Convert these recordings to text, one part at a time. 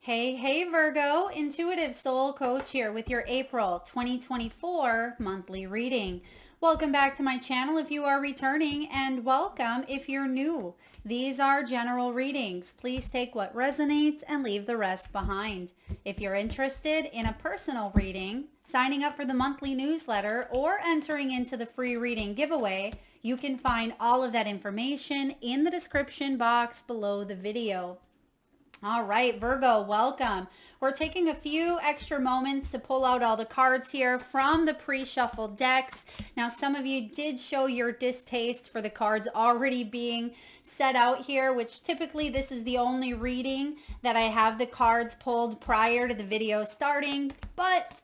Hey, Virgo, Intuitive Soul Coach here with your April 2024 monthly reading. Welcome back to my channel if you are returning, and welcome if you're new. These are general readings. Please take what resonates and leave the rest behind. If you're interested in a personal reading, signing up for the monthly newsletter, or entering into the free reading giveaway, you can find all of that information in the description box below the video. All right, Virgo, welcome. We're taking a few extra moments to pull out all the cards here from the pre-shuffled decks. Now, some of you did show your distaste for the cards already being set out here, which typically this is the only reading that I have the cards pulled prior to the video starting, but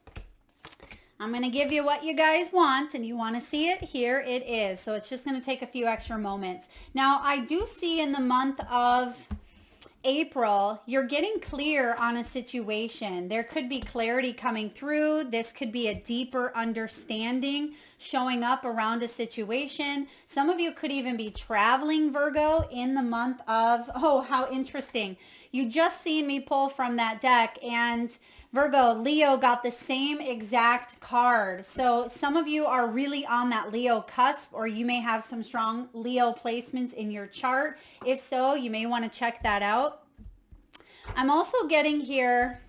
I'm going to give you what you guys want, and you want to see it. Here it is. So it's just going to take a few extra moments. Now, I do see in the month of April, you're getting clear on a situation. There could be clarity coming through. This could be a deeper understanding showing up around a situation. Some of you could even be traveling, Virgo, in the month of, oh, how interesting. You just seen me pull from that deck, and Virgo, Leo got the same exact card. So some of you are really on that Leo cusp, or you may have some strong Leo placements in your chart. If so, you may want to check that out. I'm also getting here,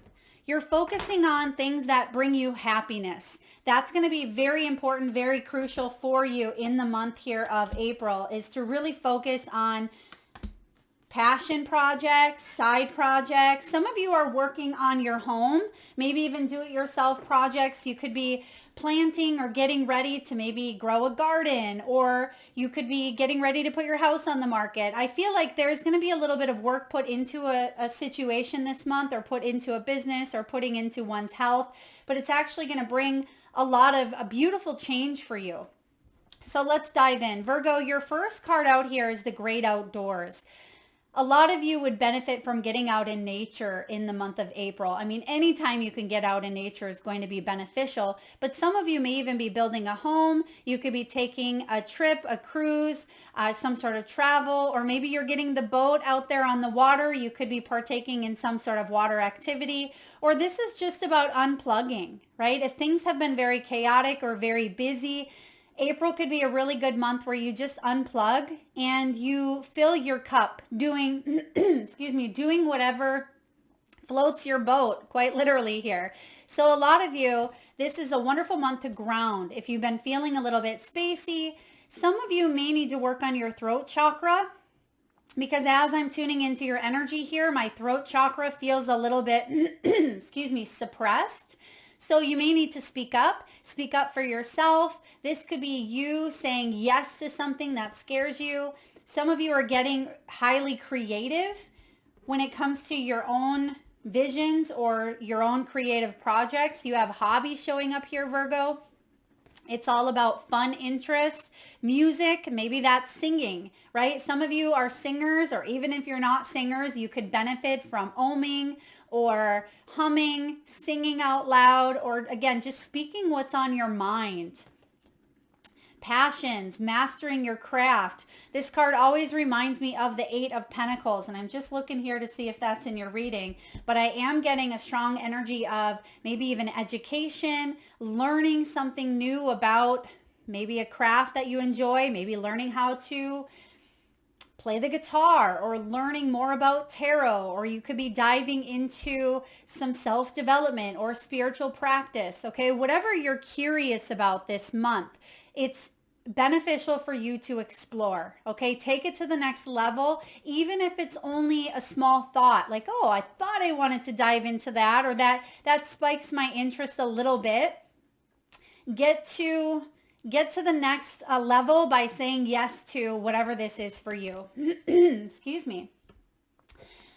you're focusing on things that bring you happiness. That's going to be very important, very crucial for you in the month here of April, is to really focus on passion projects, side projects. Some of you are working on your home, maybe even do-it-yourself projects. You could be planting or getting ready to maybe grow a garden, or you could be getting ready to put your house on the market. I feel like there's going to be a little bit of work put into a situation this month, or put into a business, or putting into one's health, but it's actually going to bring a lot of a beautiful change for you. So let's dive in. Virgo, your first card out here is the great outdoors. A lot of you would benefit from getting out in nature in the month of April. I mean, anytime you can get out in nature is going to be beneficial, but some of you may even be building a home. You could be taking a trip, a cruise, some sort of travel, or maybe you're getting the boat out there on the water. You could be partaking in some sort of water activity, or this is just about unplugging, right? If things have been very chaotic or very busy, April could be a really good month where you just unplug and you fill your cup doing, doing whatever floats your boat, quite literally here. So a lot of you, this is a wonderful month to ground. If you've been feeling a little bit spacey, some of you may need to work on your throat chakra, because as I'm tuning into your energy here, my throat chakra feels a little bit, suppressed. So you may need to speak up for yourself. This could be you saying yes to something that scares you. Some of you are getting highly creative when it comes to your own visions or your own creative projects. You have hobbies showing up here, Virgo. It's all about fun interests, music, maybe that's singing, right? Some of you are singers, or even if you're not singers, you could benefit from oming or humming, singing out loud, or again, just speaking what's on your mind. Passions, mastering your craft. This card always reminds me of the Eight of Pentacles, and I'm just looking here to see if that's in your reading, but I am getting a strong energy of maybe even education, learning something new about maybe a craft that you enjoy, maybe learning how to play the guitar, or learning more about tarot, or you could be diving into some self-development or spiritual practice, okay? Whatever you're curious about this month, it's beneficial for you to explore, okay? Take it to the next level, even if it's only a small thought, like, oh, I thought I wanted to dive into that, or that spikes my interest a little bit. Get to the next level by saying yes to whatever this is for you. Excuse me.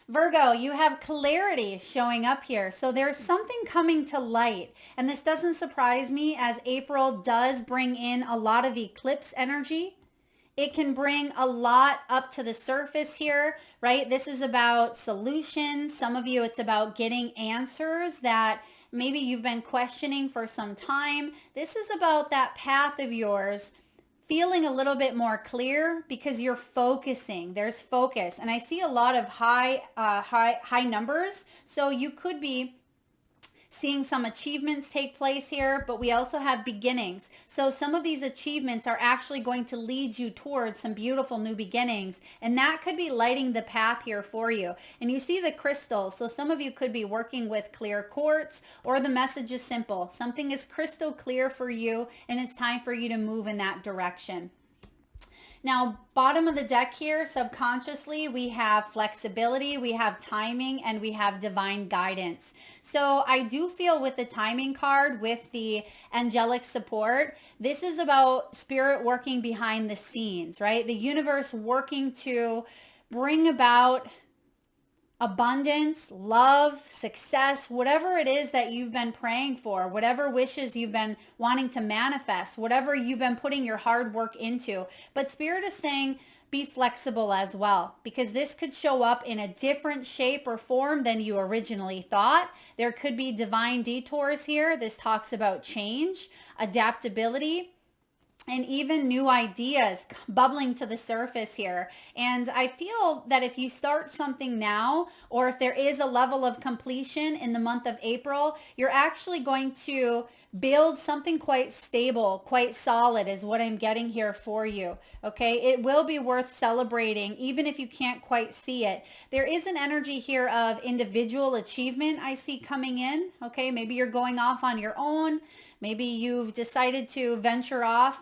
Virgo, you have clarity showing up here. So there's something coming to light. And this doesn't surprise me, as April does bring in a lot of eclipse energy. It can bring a lot up to the surface here, right? This is about solutions. Some of you, it's about getting answers that maybe you've been questioning for some time. This is about that path of yours feeling a little bit more clear because you're focusing. There's focus. And I see a lot of high numbers. So you could be seeing some achievements take place here, but we also have beginnings. So some of these achievements are actually going to lead you towards some beautiful new beginnings, and that could be lighting the path here for you. And you see the crystals. So some of you could be working with clear quartz, or the message is simple. Something is crystal clear for you, and it's time for you to move in that direction. Now, bottom of the deck here, subconsciously, we have flexibility, we have timing, and we have divine guidance. So I do feel with the timing card, with the angelic support, this is about spirit working behind the scenes, right? The universe working to bring about abundance, love, success, whatever it is that you've been praying for, whatever wishes you've been wanting to manifest, whatever you've been putting your hard work into. But Spirit is saying, be flexible as well, because this could show up in a different shape or form than you originally thought. There could be divine detours here. This talks about change, adaptability, and even new ideas bubbling to the surface here. And I feel that if you start something now, or if there is a level of completion in the month of April, you're actually going to build something quite stable, quite solid is what I'm getting here for you. Okay, it will be worth celebrating even if you can't quite see it. There is an energy here of individual achievement I see coming in. Okay, maybe you're going off on your own. Maybe you've decided to venture off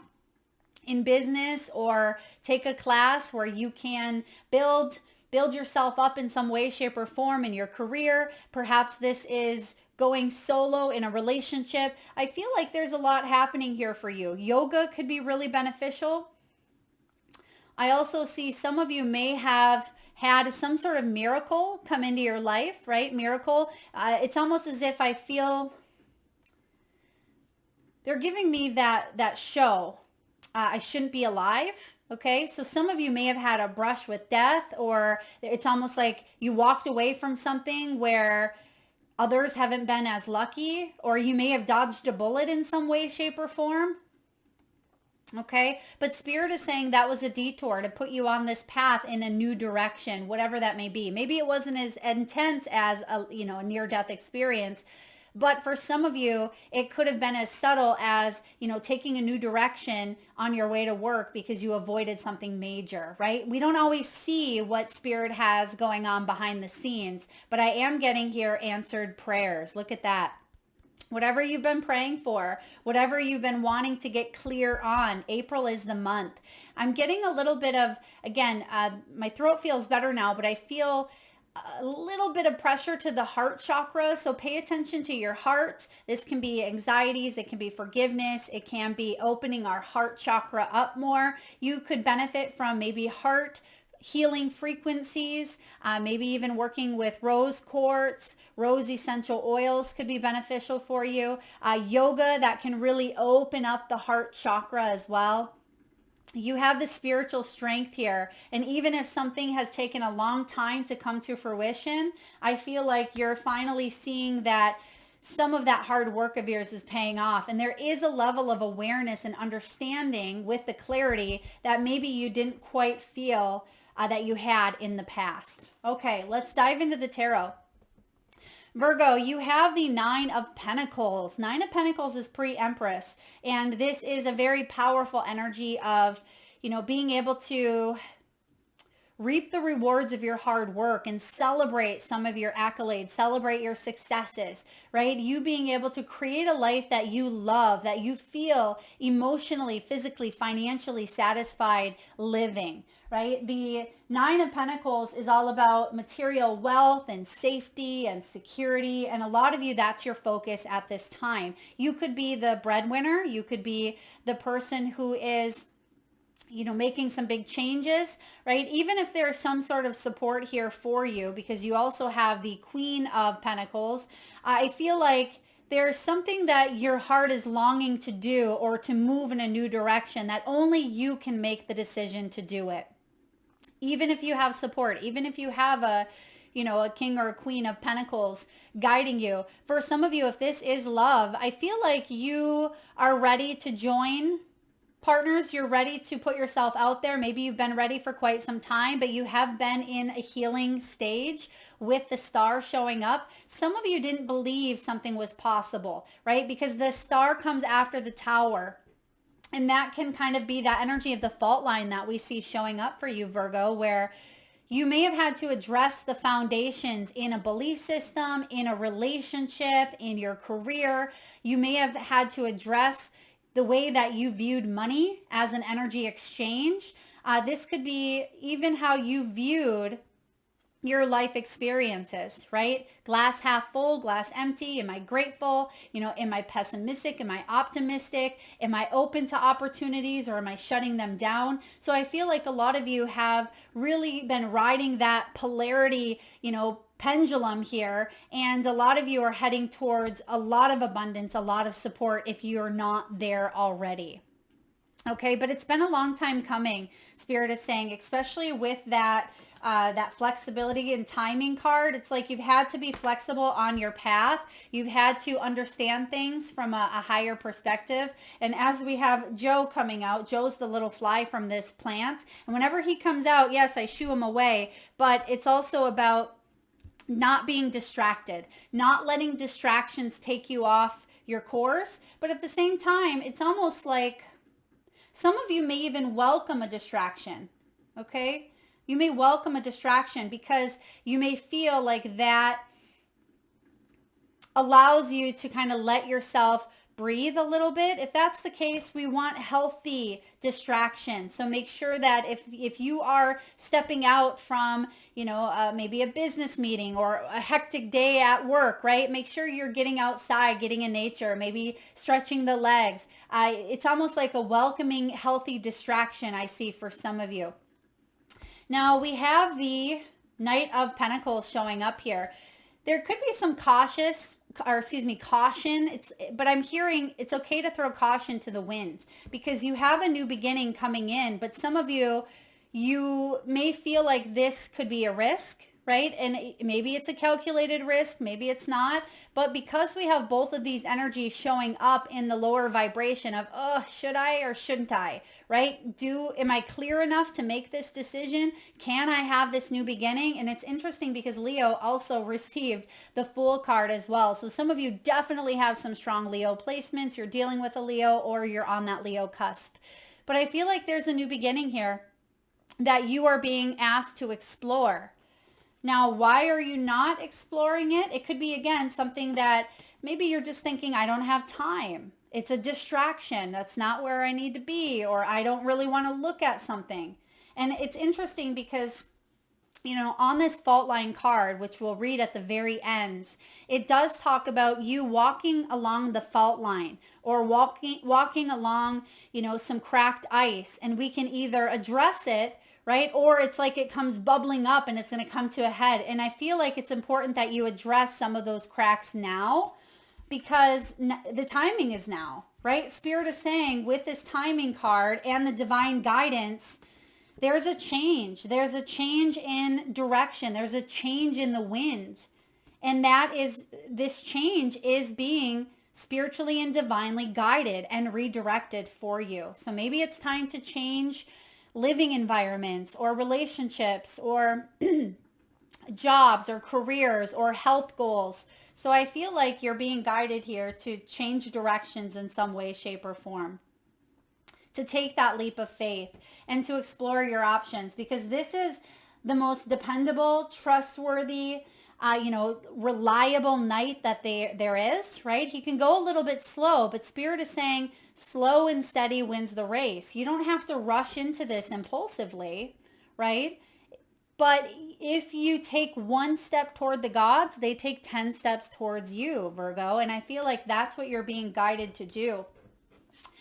in business or take a class where you can build yourself up in some way, shape, or form in your career. Perhaps this is going solo in a relationship. I feel like there's a lot happening here for you. Yoga could be really beneficial. I also see some of you may have had some sort of miracle come into your life, right? Miracle. It's almost as if I feel they're giving me that show. I shouldn't be alive. Okay, so some of you may have had a brush with death, or it's almost like you walked away from something where others haven't been as lucky, or you may have dodged a bullet in some way, shape, or form. Okay, but Spirit is saying that was a detour to put you on this path in a new direction, whatever that may be. Maybe it wasn't as intense as a near-death experience. But for some of you, it could have been as subtle as, taking a new direction on your way to work because you avoided something major, right? We don't always see what Spirit has going on behind the scenes, but I am getting here answered prayers. Look at that. Whatever you've been praying for, whatever you've been wanting to get clear on, April is the month. I'm getting a little bit of, again, my throat feels better now, but I feel a little bit of pressure to the heart chakra. So pay attention to your heart. This can be anxieties. It can be forgiveness. It can be opening our heart chakra up more. You could benefit from maybe heart healing frequencies, maybe even working with rose quartz, rose essential oils could be beneficial for you. Yoga that can really open up the heart chakra as well. You have the spiritual strength here. And even if something has taken a long time to come to fruition, I feel like you're finally seeing that some of that hard work of yours is paying off. And there is a level of awareness and understanding with the clarity that maybe you didn't quite feel that you had in the past. Okay, let's dive into the tarot. Virgo, you have the Nine of Pentacles. Nine of Pentacles is pre-Empress, and this is a very powerful energy of, being able to reap the rewards of your hard work and celebrate some of your accolades, celebrate your successes, right? You being able to create a life that you love, that you feel emotionally, physically, financially satisfied living, right? The Nine of Pentacles is all about material wealth and safety and security. And a lot of you, that's your focus at this time. You could be the breadwinner. You could be the person who is making some big changes, right? Even if there's some sort of support here for you, because you also have the Queen of Pentacles, I feel like there's something that your heart is longing to do or to move in a new direction that only you can make the decision to do it. Even if you have support, even if you have a King or a Queen of Pentacles guiding you. For some of you, if this is love, I feel like you are ready to join partners, you're ready to put yourself out there. Maybe you've been ready for quite some time, but you have been in a healing stage with the star showing up. Some of you didn't believe something was possible, right? Because the star comes after the tower. And that can kind of be that energy of the fault line that we see showing up for you, Virgo, where you may have had to address the foundations in a belief system, in a relationship, in your career. You may have had to address the way that you viewed money as an energy exchange. This could be even how you viewed your life experiences, right? Glass half full, glass empty. Am I grateful? Am I pessimistic? Am I optimistic? Am I open to opportunities, or am I shutting them down? So I feel like a lot of you have really been riding that polarity, pendulum here. And a lot of you are heading towards a lot of abundance, a lot of support if you're not there already. Okay, but it's been a long time coming, Spirit is saying, especially with that flexibility and timing card. It's like you've had to be flexible on your path. You've had to understand things from a higher perspective. And as we have Joe coming out, Joe's the little fly from this plant. And whenever he comes out, yes, I shoo him away. But it's also about not being distracted, not letting distractions take you off your course. But at the same time, it's almost like some of you may even welcome a distraction, okay? You may welcome a distraction because you may feel like that allows you to kind of let yourself breathe a little bit. If that's the case, we want healthy distractions. So make sure that if you are stepping out from, maybe a business meeting or a hectic day at work, right? Make sure you're getting outside, getting in nature, maybe stretching the legs. It's almost like a welcoming, healthy distraction I see for some of you. Now we have the Knight of Pentacles showing up here. There could be some caution. But I'm hearing it's okay to throw caution to the wind because you have a new beginning coming in. But some of you may feel like this could be a risk, right? And maybe it's a calculated risk, maybe it's not. But because we have both of these energies showing up in the lower vibration of, should I or shouldn't I, right? Am I clear enough to make this decision? Can I have this new beginning? And it's interesting because Leo also received the Fool card as well. So some of you definitely have some strong Leo placements. You're dealing with a Leo or you're on that Leo cusp. But I feel like there's a new beginning here that you are being asked to explore. Now, why are you not exploring it? It could be, again, something that maybe you're just thinking, I don't have time. It's a distraction. That's not where I need to be, or I don't really want to look at something. And it's interesting because, on this fault line card, which we'll read at the very end, it does talk about you walking along the fault line or walking along, some cracked ice. And we can either address it, right? Or it's like it comes bubbling up and it's going to come to a head. And I feel like it's important that you address some of those cracks now because the timing is now, right? Spirit is saying with this timing card and the divine guidance, there's a change. There's a change in direction. There's a change in the wind. And this change is being spiritually and divinely guided and redirected for you. So maybe it's time to change living environments or relationships or jobs or careers or health goals. So I feel like you're being guided here to change directions in some way, shape, or form, to take that leap of faith and to explore your options, because this is the most dependable, trustworthy, reliable knight that there is, right? He can go a little bit slow, but Spirit is saying slow and steady wins the race. You don't have to rush into this impulsively, right? But if you take one step toward the gods, they take 10 steps towards you, Virgo. And I feel like that's what you're being guided to do.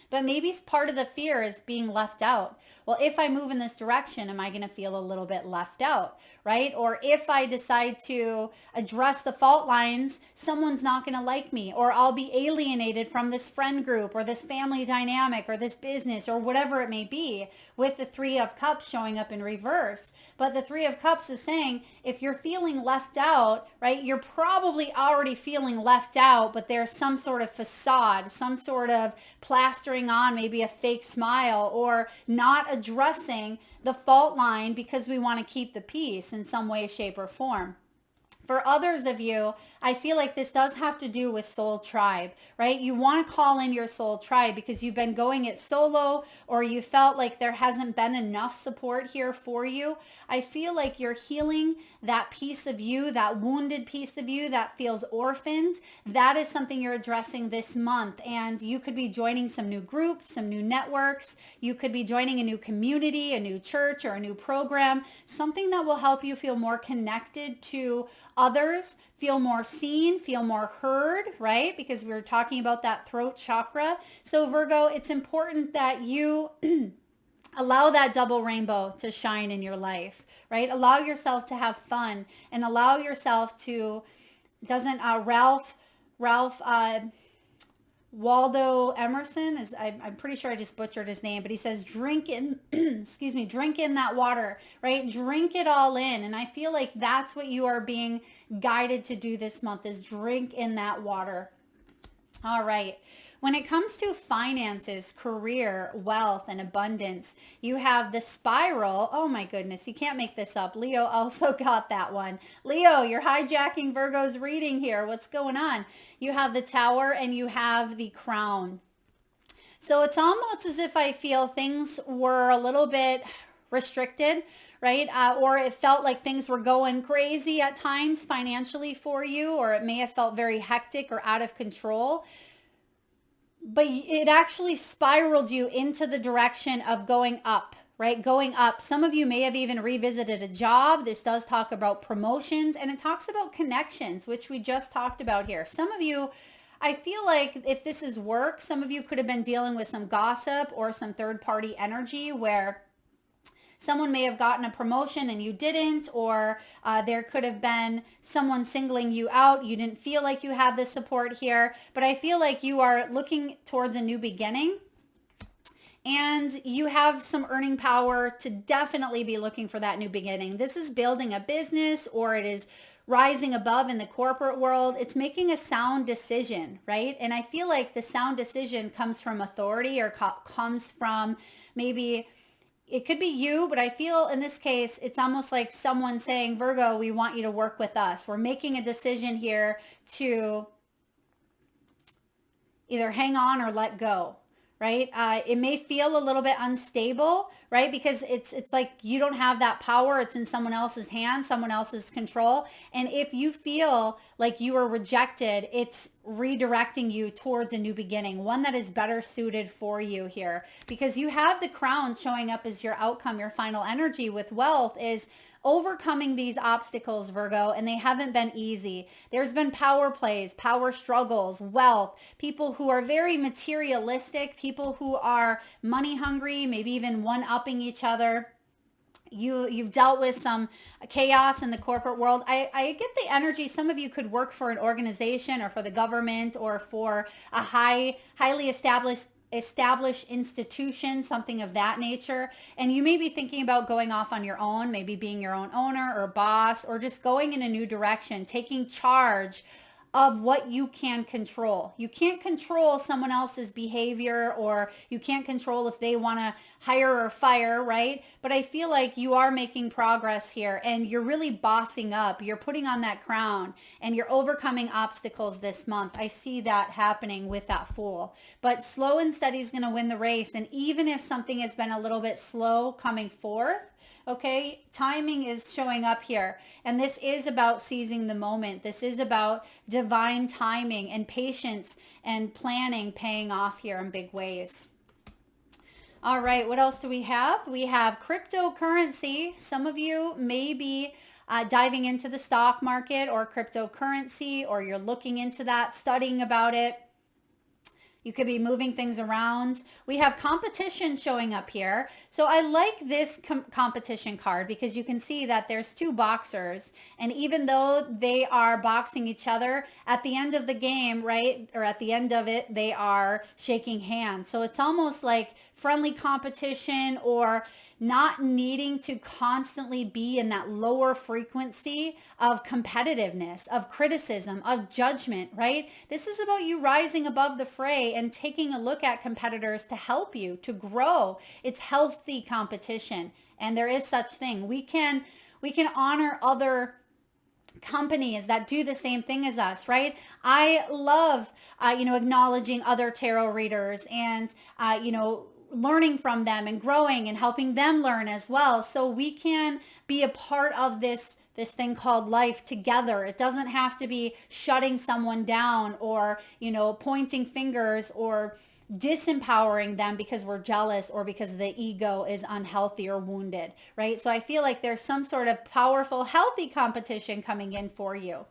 But maybe part of the fear is being left out. Well, if I move in this direction, am I going to feel a little bit left out, right? Or if I decide to address the fault lines, someone's not going to like me, or I'll be alienated from this friend group or this family dynamic or this business or whatever it may be, with the Three of Cups showing up in reverse. But the Three of Cups is saying if you're feeling left out, right, you're probably already feeling left out, but there's some sort of facade, some sort of plastering on, maybe a fake smile, or not addressing the fault line because we want to keep the peace in some way, shape, or form. For others of you, I feel like this does have to do with soul tribe, right? You want to call in your soul tribe because you've been going it solo, or you felt like there hasn't been enough support here for you. I feel like you're healing that piece of you, that wounded piece of you that feels orphaned. That is something you're addressing this month. And you could be joining some new groups, some new networks. You could be joining a new community, a new church, or a new program, something that will help you feel more connected to others, feel more seen, feel more heard, right? Because we're talking about that throat chakra. So Virgo, it's important that you allow that double rainbow to shine in your life, right? Allow yourself to have fun and allow yourself to, doesn't Ralph Waldo Emerson is, I'm pretty sure I just butchered his name, but he says, drink in, excuse me, drink in that water, right? Drink it all in. And I feel like that's what you are being guided to do this month, is drink in that water. All right. When it comes to finances, career, wealth, and abundance, you have the spiral. Oh my goodness, you can't make this up. Leo also got that one. Leo, you're hijacking Virgo's reading here. What's going on? You have the Tower and you have the Crown. So it's almost as if I feel things were a little bit restricted, right? Or it felt like things were going crazy at times financially for you, or it may have felt very hectic or out of control. But it actually spiraled you into the direction of going up, right? Going up. Some of you may have even revisited a job. This does talk about promotions, and it talks about connections, which we just talked about here. Some of you, I feel like if this is work, some of you could have been dealing with some gossip or some third-party energy where someone may have gotten a promotion and you didn't, or there could have been someone singling you out. You didn't feel like you had the support here, but I feel like you are looking towards a new beginning and you have some earning power to definitely be looking for that new beginning. This is building a business, or it is rising above in the corporate world. It's making a sound decision, right? And I feel like the sound decision comes from authority, or comes from maybe, it could be you, but I feel in this case, it's almost like someone saying, Virgo, we want you to work with us. We're making a decision here to either hang on or let go, right? It may feel a little bit unstable, right? Because it's like you don't have that power. It's in someone else's hands, someone else's control. And if you feel like you are rejected, it's redirecting you towards a new beginning, one that is better suited for you here. Because you have the Crown showing up as your outcome, your final energy with wealth is overcoming these obstacles, Virgo, and they haven't been easy. There's been power plays, power struggles, wealth, people who are very materialistic, people who are money hungry, maybe even one-upping each other. You've dealt with some chaos in the corporate world. I get the energy. Some of you could work for an organization or for the government or for a highly established institution, something of that nature. And you may be thinking about going off on your own, maybe being your own owner or boss, or just going in a new direction, taking charge of what you can control. You can't control someone else's behavior, or you can't control if they want to hire or fire, right? But I feel like you are making progress here and you're really bossing up. You're putting on that crown and you're overcoming obstacles this month. I see that happening with that Fool. But slow and steady is going to win the race. And even if something has been a little bit slow coming forth, okay, timing is showing up here. And this is about seizing the moment. This is about divine timing and patience and planning paying off here in big ways. All right, what else do we have? We have cryptocurrency. Some of you may be diving into the stock market or cryptocurrency, or you're looking into that, studying about it. You could be moving things around. We have competition showing up here. So I like this competition card because you can see that there's two boxers. And even though they are boxing each other, at the end of the game, right, or at the end of it, they are shaking hands. So it's almost like friendly competition or not needing to constantly be in that lower frequency of competitiveness, of criticism, of judgment, right? This is about you rising above the fray and taking a look at competitors to help you to grow. It's healthy competition, and there is such thing. We can honor other companies that do the same thing as us, right? I love, acknowledging other tarot readers and, learning from them and growing and helping them learn as well. So we can be a part of this thing called life together. It doesn't have to be shutting someone down or, pointing fingers or disempowering them because we're jealous or because the ego is unhealthy or wounded, right? So I feel like there's some sort of powerful, healthy competition coming in for you,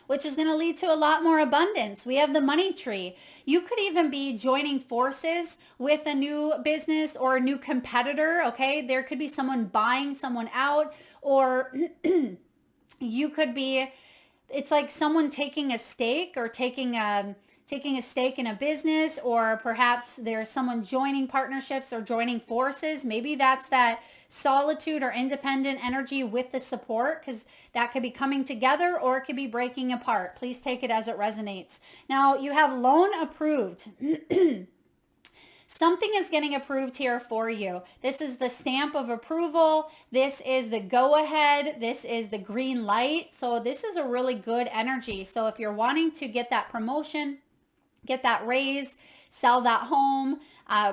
which is going to lead to a lot more abundance. We have the money tree. You could even be joining forces with a new business or a new competitor, okay? There could be someone buying someone out, or you could be, it's like someone taking a stake or taking a stake in a business, or perhaps there's someone joining partnerships or joining forces. Maybe that's that solitude or independent energy with the support, because that could be coming together or it could be breaking apart. Please take it as it resonates. Now you have loan approved. Something is getting approved here for you. This is the stamp of approval. This is the go ahead. This is the green light. So this is a really good energy. So if you're wanting to get that promotion, get that raise, sell that home,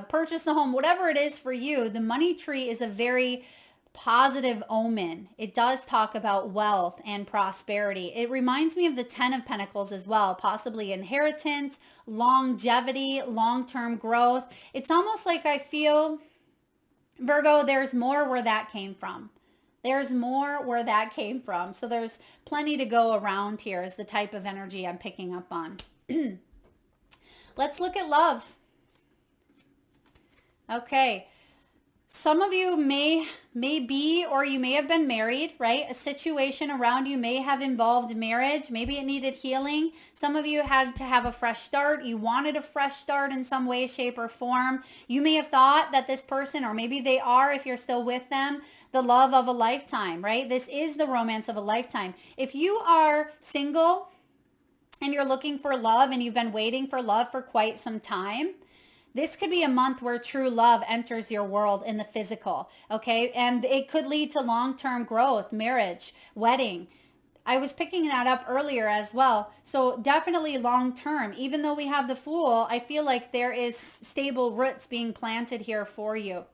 purchase a home, whatever it is for you, the money tree is a very positive omen. It does talk about wealth and prosperity. It reminds me of the 10 of Pentacles as well, possibly inheritance, longevity, long-term growth. It's almost like I feel, Virgo, there's more where that came from. There's more where that came from. So there's plenty to go around here is the type of energy I'm picking up on. Let's look at love. Okay. Some of you may be, or you may have been married, right? A situation around you may have involved marriage. Maybe it needed healing. Some of you had to have a fresh start. You wanted a fresh start in some way, shape, or form. You may have thought that this person, or maybe they are, if you're still with them, the love of a lifetime, right? This is the romance of a lifetime. If you are single and you're looking for love and you've been waiting for love for quite some time, this could be a month where true love enters your world in the physical, okay? And it could lead to long-term growth, marriage, wedding. I was picking that up earlier as well. So definitely long-term. Even though we have the Fool, I feel like there is stable roots being planted here for you.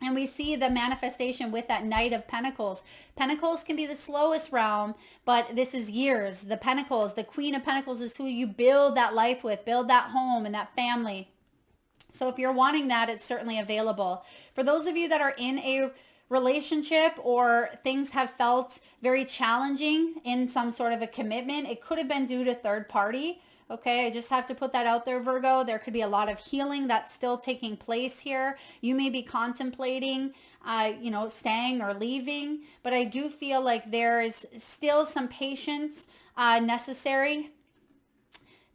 And we see the manifestation with that Knight of Pentacles. Pentacles can be the slowest realm, but this is years. The Pentacles, the Queen of Pentacles is who you build that life with, build that home and that family. So if you're wanting that, it's certainly available. For those of you that are in a relationship or things have felt very challenging in some sort of a commitment, it could have been due to third party. Okay, I just have to put that out there, Virgo. There could be a lot of healing that's still taking place here. You may be contemplating, staying or leaving, but I do feel like there is still some patience necessary.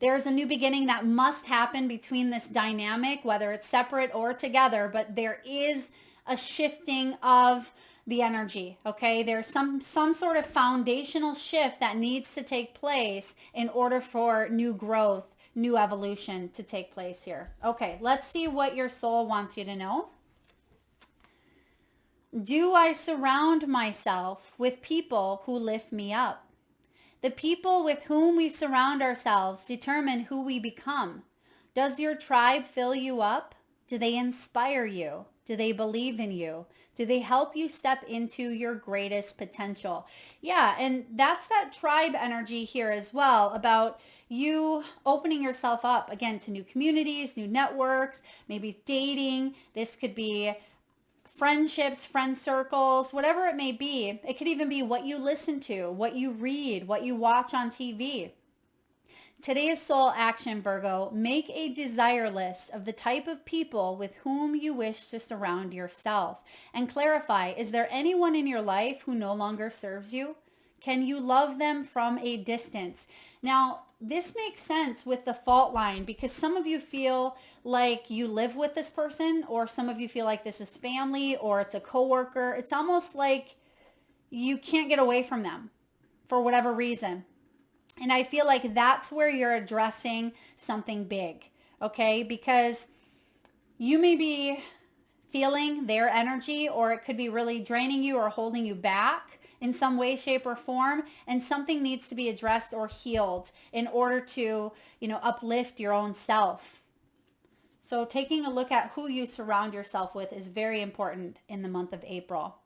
There's a new beginning that must happen between this dynamic, whether it's separate or together, but there is a shifting of the energy, okay? There's some sort of foundational shift that needs to take place in order for new growth, new evolution to take place here. Okay, let's see what your soul wants you to know. Do I surround myself with people who lift me up? The people with whom we surround ourselves determine who we become. Does your tribe fill you up? Do they inspire you? Do they believe in you? Do they help you step into your greatest potential? Yeah, and that's that tribe energy here as well, about you opening yourself up, again, to new communities, new networks, maybe dating. This could be friendships, friend circles, whatever it may be. It could even be what you listen to, what you read, what you watch on TV. Today's soul action, Virgo, make a desire list of the type of people with whom you wish to surround yourself and clarify, is there anyone in your life who no longer serves you? Can you love them from a distance? Now, this makes sense with the fault line because some of you feel like you live with this person, or some of you feel like this is family, or it's a coworker. It's almost like you can't get away from them for whatever reason. And I feel like that's where you're addressing something big, okay? Because you may be feeling their energy, or it could be really draining you or holding you back in some way, shape, or form. And something needs to be addressed or healed in order to, uplift your own self. So taking a look at who you surround yourself with is very important in the month of April.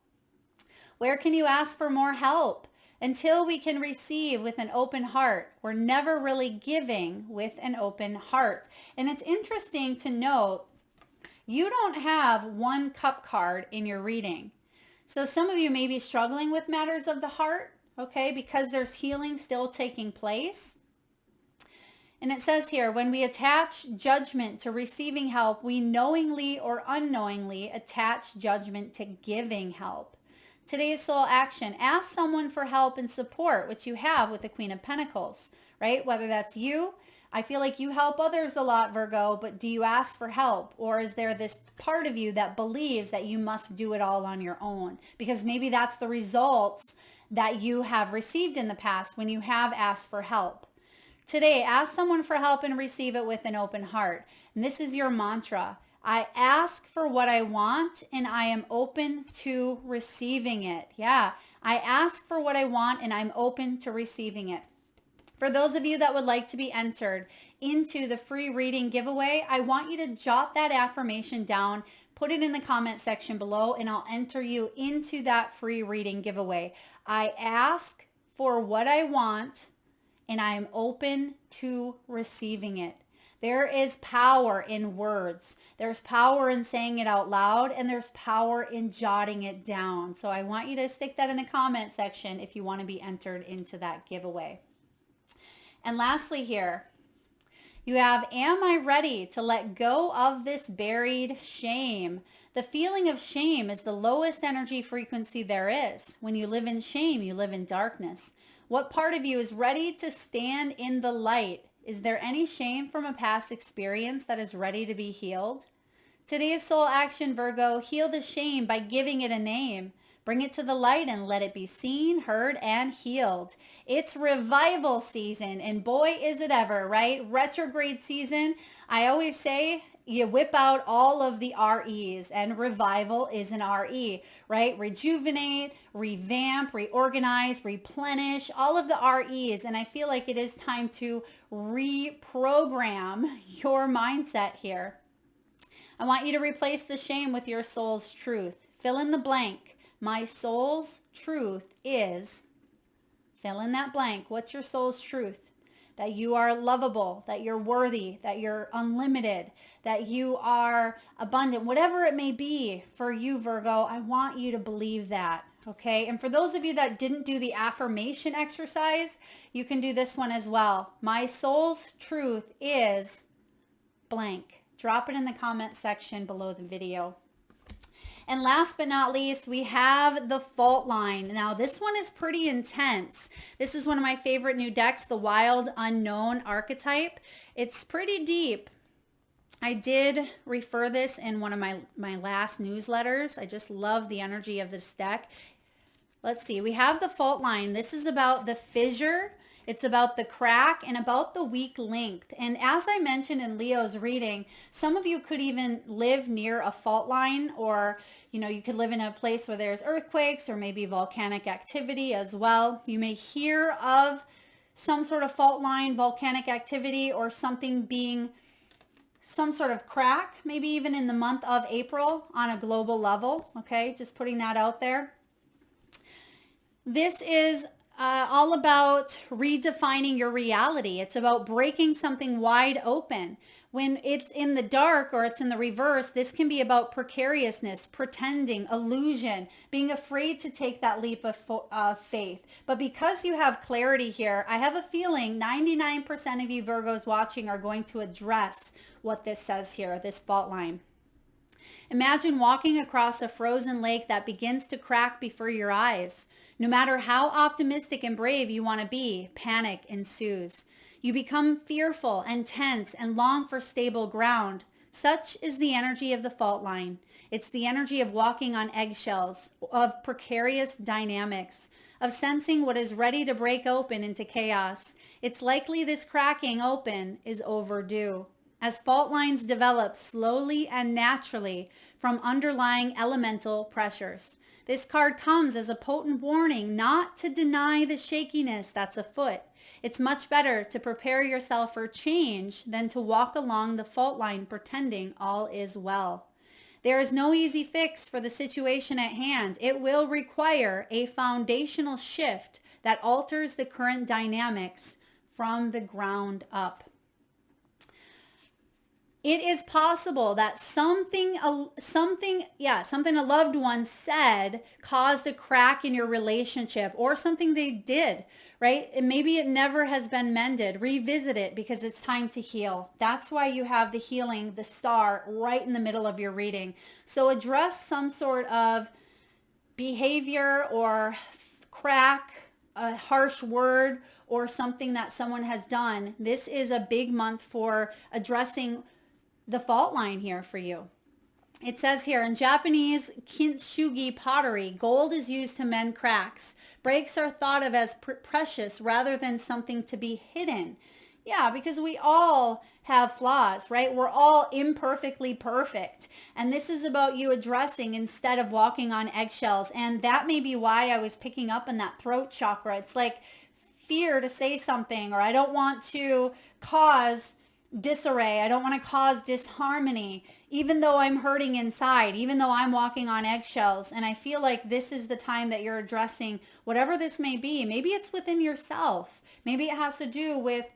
Where can you ask for more help? Until we can receive with an open heart, we're never really giving with an open heart. And it's interesting to note, you don't have one cup card in your reading. So some of you may be struggling with matters of the heart, okay, because there's healing still taking place. And it says here, when we attach judgment to receiving help, we knowingly or unknowingly attach judgment to giving help. Today's soul action, ask someone for help and support, which you have with the Queen of Pentacles, right? Whether that's you, I feel like you help others a lot, Virgo, but do you ask for help? Or is there this part of you that believes that you must do it all on your own? Because maybe that's the results that you have received in the past when you have asked for help. Today, ask someone for help and receive it with an open heart. And this is your mantra. I ask for what I want and I am open to receiving it. Yeah, I ask for what I want and I'm open to receiving it. For those of you that would like to be entered into the free reading giveaway, I want you to jot that affirmation down, put it in the comment section below, and I'll enter you into that free reading giveaway. I ask for what I want and I am open to receiving it. There is power in words. There's power in saying it out loud, and there's power in jotting it down. So I want you to stick that in the comment section if you want to be entered into that giveaway. And lastly here, you have, am I ready to let go of this buried shame? The feeling of shame is the lowest energy frequency there is. When you live in shame, you live in darkness. What part of you is ready to stand in the light? Is there any shame from a past experience that is ready to be healed? Today's soul action, Virgo, heal the shame by giving it a name. Bring it to the light and let it be seen, heard, and healed. It's revival season, and boy, is it ever, right? Retrograde season. I always say you whip out all of the REs, and revival is an RE, right? Rejuvenate, revamp, reorganize, replenish, all of the REs. And I feel like it is time to reprogram your mindset here. I want you to replace the shame with your soul's truth. Fill in the blank. My soul's truth is, fill in that blank. What's your soul's truth? That you are lovable, that you're worthy, that you're unlimited, that you are abundant, whatever it may be for you, Virgo. I want you to believe that, okay? And for those of you that didn't do the affirmation exercise, you can do this one as well. My soul's truth is blank. Drop it in the comment section below the video. And last but not least, we have the fault line. Now, this one is pretty intense. This is one of my favorite new decks, the Wild Unknown archetype. It's pretty deep. I did refer this in one of my last newsletters. I just love the energy of this deck. Let's see. We have the fault line. This is about the fissure. It's about the crack and about the weak link. And as I mentioned in Leo's reading, some of you could even live near a fault line, or, you could live in a place where there's earthquakes or maybe volcanic activity as well. You may hear of some sort of fault line, volcanic activity, or something being some sort of crack, maybe even in the month of April on a global level. Okay, just putting that out there. This is all about redefining your reality. It's about breaking something wide open. When it's in the dark or it's in the reverse, this can be about precariousness, pretending, illusion, being afraid to take that leap of faith. But because you have clarity here, I have a feeling 99% of you Virgos watching are going to address what this says here, this fault line. Imagine walking across a frozen lake that begins to crack before your eyes. No matter how optimistic and brave you want to be, panic ensues. You become fearful and tense and long for stable ground. Such is the energy of the fault line. It's the energy of walking on eggshells, of precarious dynamics, of sensing what is ready to break open into chaos. It's likely this cracking open is overdue. As fault lines develop slowly and naturally from underlying elemental pressures. This card comes as a potent warning not to deny the shakiness that's afoot. It's much better to prepare yourself for change than to walk along the fault line pretending all is well. There is no easy fix for the situation at hand. It will require a foundational shift that alters the current dynamics from the ground up. It is possible that something a loved one said caused a crack in your relationship, or something they did, right? And maybe it never has been mended. Revisit it because it's time to heal. That's why you have the healing, the star, right in the middle of your reading. So address some sort of behavior or crack, a harsh word, or something that someone has done. This is a big month for addressing the fault line here for you. It says here, in Japanese kintsugi pottery, gold is used to mend cracks. Breaks are thought of as precious rather than something to be hidden. Yeah, because we all have flaws, right? We're all imperfectly perfect. And this is about you addressing instead of walking on eggshells. And that may be why I was picking up in that throat chakra. It's like fear to say something, or I don't want to cause disarray. I don't want to cause disharmony, even though I'm hurting inside, even though I'm walking on eggshells. And I feel like this is the time that you're addressing whatever this may be. Maybe it's within yourself. Maybe it has to do with,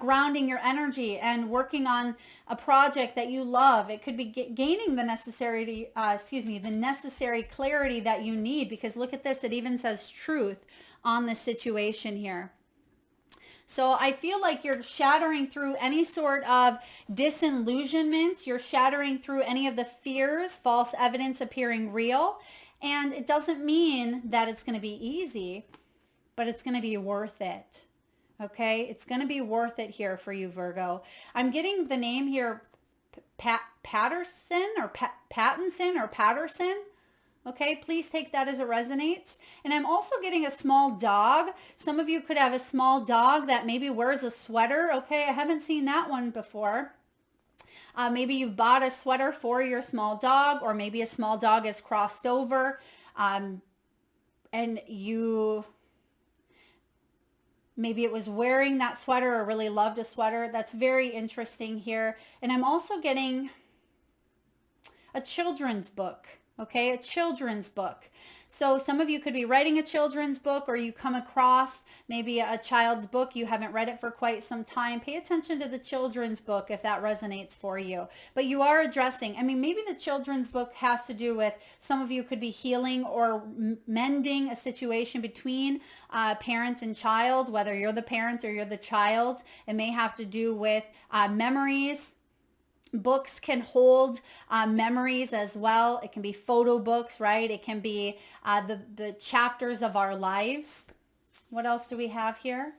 grounding your energy and working on a project that you love. It could be gaining the necessary clarity that you need, because look at this. It even says truth on the situation here. So I feel like you're shattering through any sort of disillusionment. You're shattering through any of the fears, false evidence appearing real. And it doesn't mean that it's going to be easy, but it's going to be worth it. Okay? It's going to be worth it here for you, Virgo. I'm getting the name here, Patterson. Okay, please take that as it resonates. And I'm also getting a small dog. Some of you could have a small dog that maybe wears a sweater. Okay, I haven't seen that one before. Maybe you've bought a sweater for your small dog, or maybe a small dog is crossed over and maybe it was wearing that sweater or really loved a sweater. That's very interesting here. And I'm also getting a children's book. Okay, a children's book. So some of you could be writing a children's book, or you come across maybe a child's book. You haven't read it for quite some time. Pay attention to the children's book if that resonates for you. But you are addressing, maybe the children's book has to do with, some of you could be healing or mending a situation between parent and child, whether you're the parent or you're the child. It may have to do with memories. Books can hold memories as well. It can be photo books, right? It can be the chapters of our lives. What else do we have here?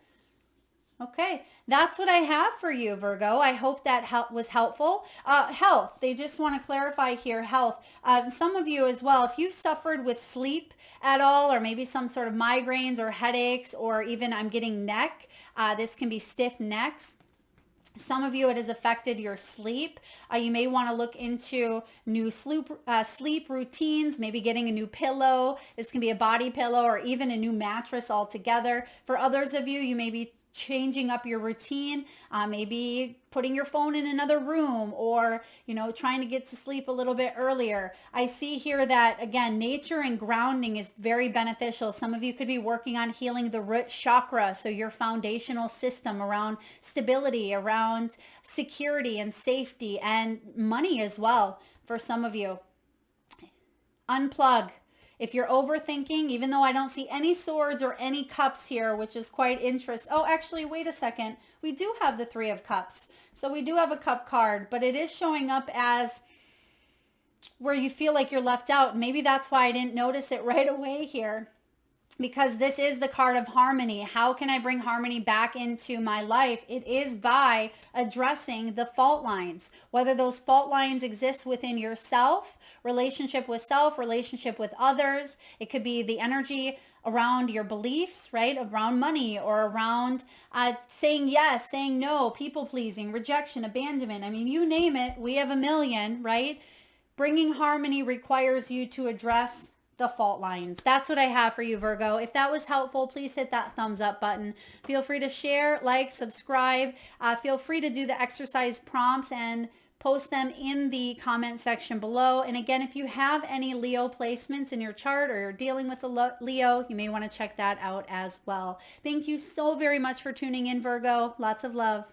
Okay, that's what I have for you, Virgo. I hope that was helpful. Health, they just want to clarify here, health. Some of you as well, if you've suffered with sleep at all, or maybe some sort of migraines or headaches, or even I'm getting neck, this can be stiff necks. Some of you, it has affected your sleep. You may want to look into new sleep routines, maybe getting a new pillow. This can be a body pillow or even a new mattress altogether. For others of you, you may be changing up your routine, maybe putting your phone in another room, or, trying to get to sleep a little bit earlier. I see here that, again, nature and grounding is very beneficial. Some of you could be working on healing the root chakra, so your foundational system around stability, around security and safety, and money as well for some of you. Unplug. If you're overthinking, even though I don't see any swords or any cups here, which is quite interesting. Oh, actually, wait a second. We do have the Three of Cups. So we do have a cup card, but it is showing up as where you feel like you're left out. Maybe that's why I didn't notice it right away here, because this is the card of harmony. How can I bring harmony back into my life? It is by addressing the fault lines, whether those fault lines exist within yourself, relationship with self, relationship with others. It could be the energy around your beliefs, right? Around money, or around saying yes, saying no, people pleasing, rejection, abandonment. I mean, you name it, we have a million, right? Bringing harmony requires you to address the fault lines. That's what I have for you, Virgo. If that was helpful, please hit that thumbs up button. Feel free to share, like, subscribe. Feel free to do the exercise prompts and post them in the comment section below. And again, if you have any Leo placements in your chart, or you're dealing with a Leo, you may want to check that out as well. Thank you so very much for tuning in, Virgo. Lots of love.